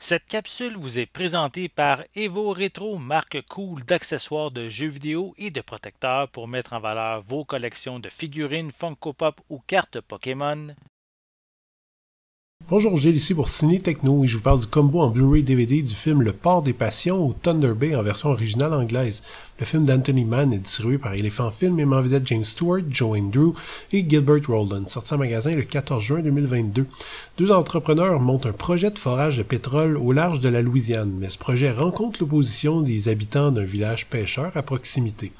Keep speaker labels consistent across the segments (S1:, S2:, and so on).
S1: Cette capsule vous est présentée par Evo Retro, marque cool d'accessoires de jeux vidéo et de protecteurs pour mettre en valeur vos collections de figurines Funko Pop ou cartes Pokémon.
S2: Bonjour, Gilles ici pour Ciné Techno et je vous parle du combo en Blu-ray DVD du film Le Port des Passions ou Thunder Bay en version originale anglaise. Le film d'Anthony Mann est distribué par Elephant Film et met en vedette James Stewart, Joanne Drew et Gilbert Roland, sorti en magasin le 14 juin 2022. Deux entrepreneurs montent un projet de forage de pétrole au large de la Louisiane, mais ce projet rencontre l'opposition des habitants d'un village pêcheur à proximité.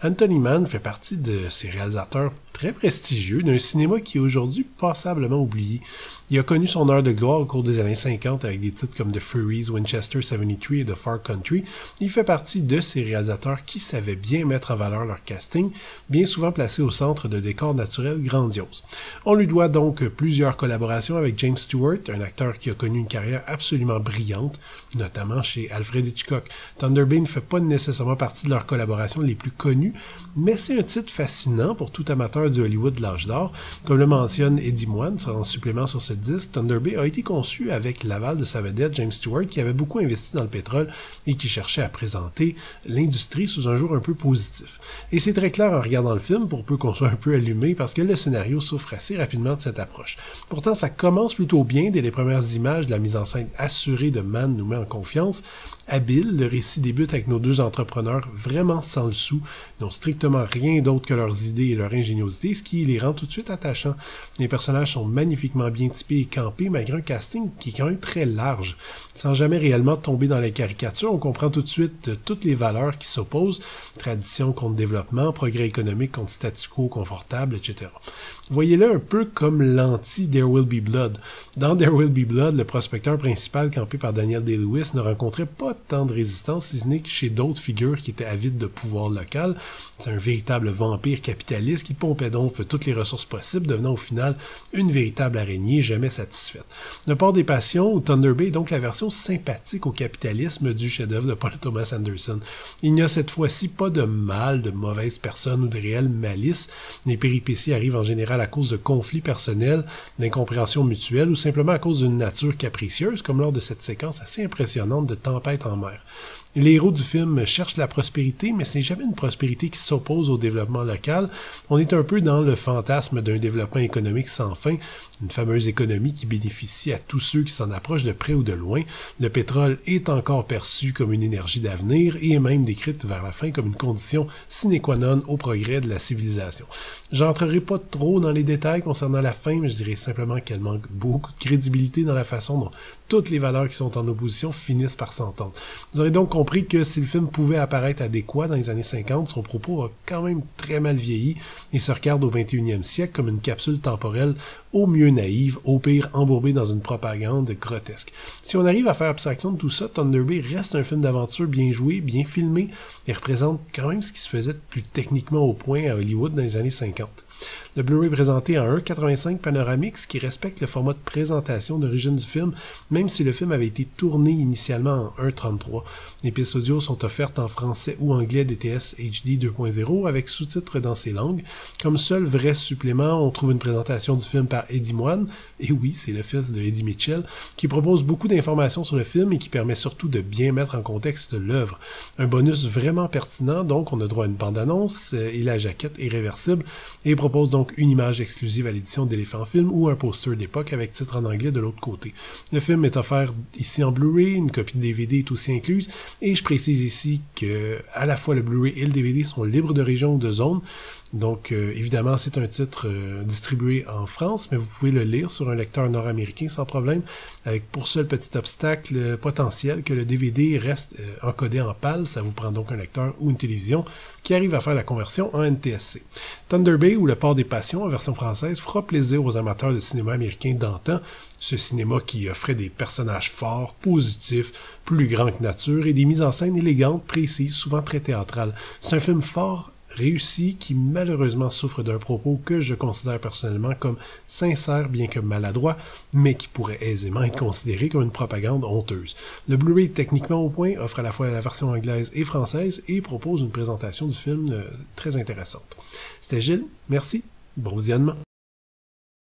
S2: Anthony Mann fait partie de ces réalisateurs très prestigieux d'un cinéma qui est aujourd'hui passablement oublié. Il a connu son heure de gloire au cours des années 50 avec des titres comme The Furies, Winchester 73 et The Far Country. Il fait partie de ces réalisateurs qui savaient bien mettre en valeur leur casting, bien souvent placé au centre de décors naturels grandioses. On lui doit donc plusieurs collaborations avec James Stewart, un acteur qui a connu une carrière absolument brillante, notamment chez Alfred Hitchcock. Thunder Bay ne fait pas nécessairement partie de leurs collaborations les plus connues, mais c'est un titre fascinant pour tout amateur du Hollywood de l'âge d'or. Comme le mentionne Eddie Moine en supplément sur ce disque, Thunder Bay a été conçu avec l'aval de sa vedette James Stewart qui avait beaucoup investi dans le pétrole et qui cherchait à présenter l'industrie sous un jour un peu positif. Et c'est très clair en regardant le film, pour peu qu'on soit un peu allumé, parce que le scénario souffre assez rapidement de cette approche. Pourtant, ça commence plutôt bien dès les premières images de la mise en scène assurée de Mann nous met en confiance. Habile, le récit débute avec nos deux entrepreneurs vraiment sans le sou, n'ont strictement rien d'autre que leurs idées et leur ingéniosité, ce qui les rend tout de suite attachants. Les personnages sont magnifiquement bien typés et campés, malgré un casting qui est quand même très large. Sans jamais réellement tomber dans les caricatures, on comprend tout de suite toutes les valeurs qui s'opposent, tradition contre développement, progrès économique contre statu quo confortable, etc. Voyez-le un peu comme l'anti-There Will Be Blood. Dans There Will Be Blood, le prospecteur principal campé par Daniel Day-Lewis ne rencontrait pas tant de résistance, si ce n'est que chez d'autres figures qui étaient avides de pouvoir local. C'est un véritable vampire capitaliste qui pompait donc toutes les ressources possibles, devenant au final une véritable araignée jamais satisfaite. Le Port des Passions, ou Thunder Bay, est donc la version sympathique au capitalisme du chef-d'œuvre de Paul Thomas Anderson. Il n'y a cette fois-ci pas de mal, de mauvaises personnes ou de réelle malice. Les péripéties arrivent en général à cause de conflits personnels, d'incompréhension mutuelle ou simplement à cause d'une nature capricieuse, comme lors de cette séquence assez impressionnante de Tempête en mer. Les héros du film cherchent la prospérité, mais ce n'est jamais une prospérité qui s'oppose au développement local. On est un peu dans le fantasme d'un développement économique sans fin, une fameuse économie qui bénéficie à tous ceux qui s'en approchent de près ou de loin. Le pétrole est encore perçu comme une énergie d'avenir et est même décrite vers la fin comme une condition sine qua non au progrès de la civilisation. J'entrerai pas trop dans les détails concernant la fin, mais je dirais simplement qu'elle manque beaucoup de crédibilité dans la façon dont toutes les valeurs qui sont en opposition finissent par s'entendre. Vous aurez donc compris que si le film pouvait apparaître adéquat dans les années 50, son propos a quand même très mal vieilli et se regarde au 21e siècle comme une capsule temporelle au mieux naïve, au pire embourbée dans une propagande grotesque. Si on arrive à faire abstraction de tout ça, Thunder Bay reste un film d'aventure bien joué, bien filmé et représente quand même ce qui se faisait de plus techniquement au point à Hollywood dans les années 50. Le Blu-ray est présenté en 1.85 panoramique, ce qui respecte le format de présentation d'origine du film, même si le film avait été tourné initialement en 1.33. Les pistes audio sont offertes en français ou anglais DTS HD 2.0 avec sous-titres dans ces langues. Comme seul vrai supplément, on trouve une présentation du film par Eddie Moine, et oui, c'est le fils de Eddie Mitchell, qui propose beaucoup d'informations sur le film et qui permet surtout de bien mettre en contexte l'œuvre. Un bonus vraiment pertinent, donc on a droit à une bande-annonce et la jaquette est réversible et propose donc une image exclusive à l'édition d'Elephant Film ou un poster d'époque avec titre en anglais de l'autre côté. Le film est offert ici en Blu-ray, une copie de DVD est aussi incluse, et je précise ici que à la fois le Blu-ray et le DVD sont libres de région ou de zone. Donc, évidemment, c'est un titre distribué en France, mais vous pouvez le lire sur un lecteur nord-américain sans problème, avec pour seul petit obstacle potentiel que le DVD reste encodé en PAL. Ça vous prend donc un lecteur ou une télévision qui arrive à faire la conversion en NTSC. Thunder Bay, ou Le Port des Passions, en version française, fera plaisir aux amateurs de cinéma américain d'antan, ce cinéma qui offrait des personnages forts, positifs, plus grands que nature et des mises en scène élégantes, précises, souvent très théâtrales. C'est un film fort, réussi, qui malheureusement souffre d'un propos que je considère personnellement comme sincère bien que maladroit, mais qui pourrait aisément être considéré comme une propagande honteuse. Le Blu-ray est techniquement au point, offre à la fois la version anglaise et française et propose une présentation du film très intéressante. C'était Gilles, merci, bon visionnement.